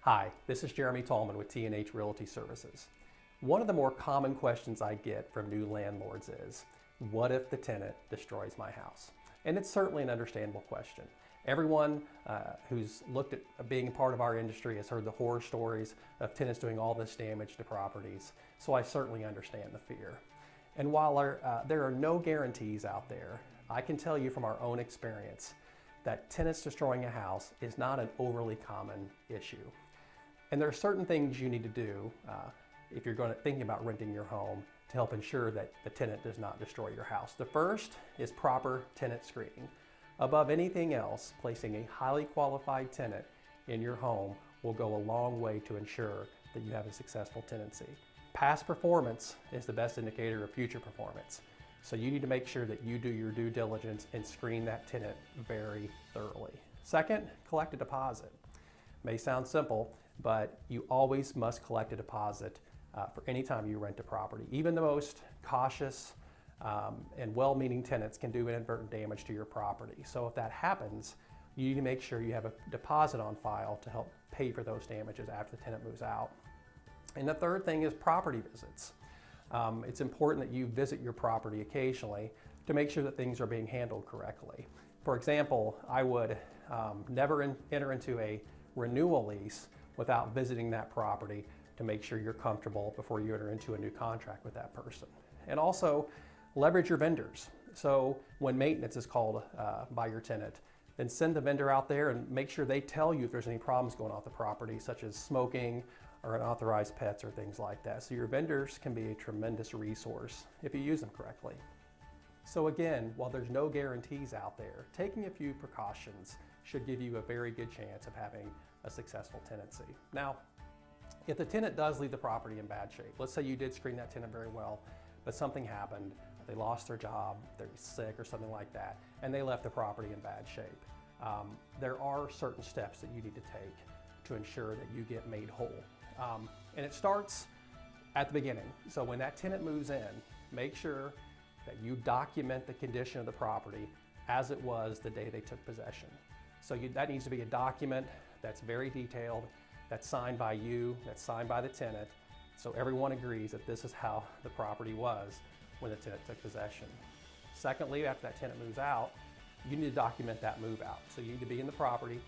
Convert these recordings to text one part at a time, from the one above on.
Hi, this is Jeremy Tallman with T&H Realty Services. One of the more common questions I get from new landlords is, what if the tenant destroys my house? And it's certainly an understandable question. Everyone who's looked at being a part of our industry has heard the horror stories of tenants doing all this damage to properties, so I certainly understand the fear. And while there are no guarantees out there, I can tell you from our own experience that tenants destroying a house is not an overly common issue. And there are certain things you need to do if you're thinking about renting your home to help ensure that the tenant does not destroy your house. The first is proper tenant screening. Above anything else, placing a highly qualified tenant in your home will go a long way to ensure that you have a successful tenancy. Past performance is the best indicator of future performance. So you need to make sure that you do your due diligence and screen that tenant very thoroughly. Second, collect a deposit. May sound simple, but you always must collect a deposit for any time you rent a property. Even the most cautious and well-meaning tenants can do inadvertent damage to your property. So if that happens, you need to make sure you have a deposit on file to help pay for those damages after the tenant moves out. And the third thing is property visits. It's important that you visit your property occasionally to make sure that things are being handled correctly. For example, I would never enter into a renewal lease without visiting that property to make sure you're comfortable before you enter into a new contract with that person. And also, leverage your vendors. So when maintenance is called by your tenant, then send the vendor out there and make sure they tell you if there's any problems going on with the property, such as smoking or unauthorized pets or things like that. So your vendors can be a tremendous resource if you use them correctly. So again, while there's no guarantees out there, taking a few precautions should give you a very good chance of having a successful tenancy. Now, if the tenant does leave the property in bad shape, let's say you did screen that tenant very well, but something happened, they lost their job, they're sick or something like that, and they left the property in bad shape. There are certain steps that you need to take to ensure that you get made whole. And it starts at the beginning. So when that tenant moves in, make sure that you document the condition of the property as it was the day they took possession. So that needs to be a document that's very detailed, that's signed by you, that's signed by the tenant, so everyone agrees that this is how the property was when the tenant took possession. Secondly, after that tenant moves out, you need to document that move out. So you need to be in the property,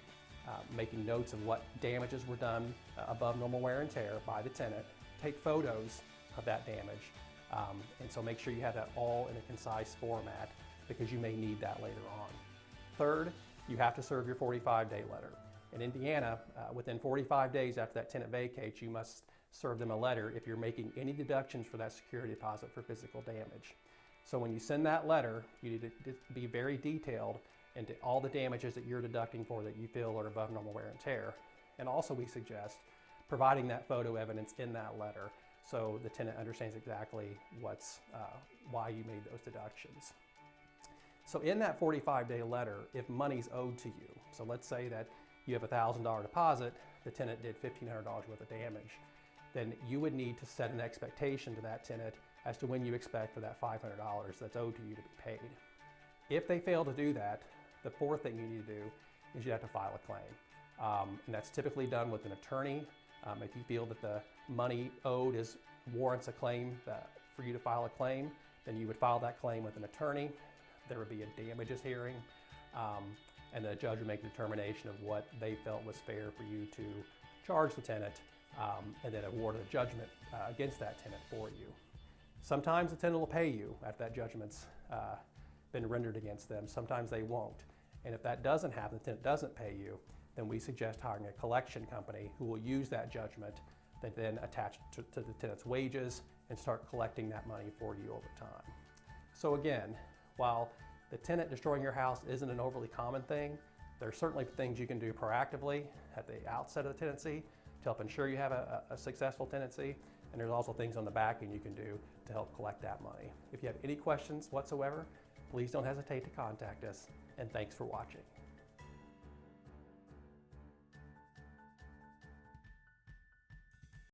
making notes of what damages were done above normal wear and tear by the tenant, take photos of that damage, and so make sure you have that all in a concise format because you may need that later on. Third, you have to serve your 45-day letter. In Indiana, within 45 days after that tenant vacates, you must serve them a letter if you're making any deductions for that security deposit for physical damage. So when you send that letter, you need to be very detailed into all the damages that you're deducting for that you feel are above normal wear and tear. And also we suggest providing that photo evidence in that letter so the tenant understands exactly why you made those deductions. So in that 45-day letter, if money's owed to you, so let's say that you have a $1,000 deposit, the tenant did $1,500 worth of damage, then you would need to set an expectation to that tenant as to when you expect for that $500 that's owed to you to be paid. If they fail to do that, the fourth thing you need to do is you have to file a claim. And that's typically done with an attorney. If you feel that the money owed warrants a claim for you to file a claim, then you would file that claim with an attorney. There would be a damages hearing, and the judge would make a determination of what they felt was fair for you to charge the tenant, and then award a judgment against that tenant for you. Sometimes the tenant will pay you after that judgment's been rendered against them. Sometimes they won't. And if that doesn't happen, the tenant doesn't pay you, then we suggest hiring a collection company who will use that judgment that then attach to the tenant's wages and start collecting that money for you over time. So again, while the tenant destroying your house isn't an overly common thing, there are certainly things you can do proactively at the outset of the tenancy to help ensure you have a successful tenancy, and there's also things on the back end you can do to help collect that money. If you have any questions whatsoever, please don't hesitate to contact us, and thanks for watching.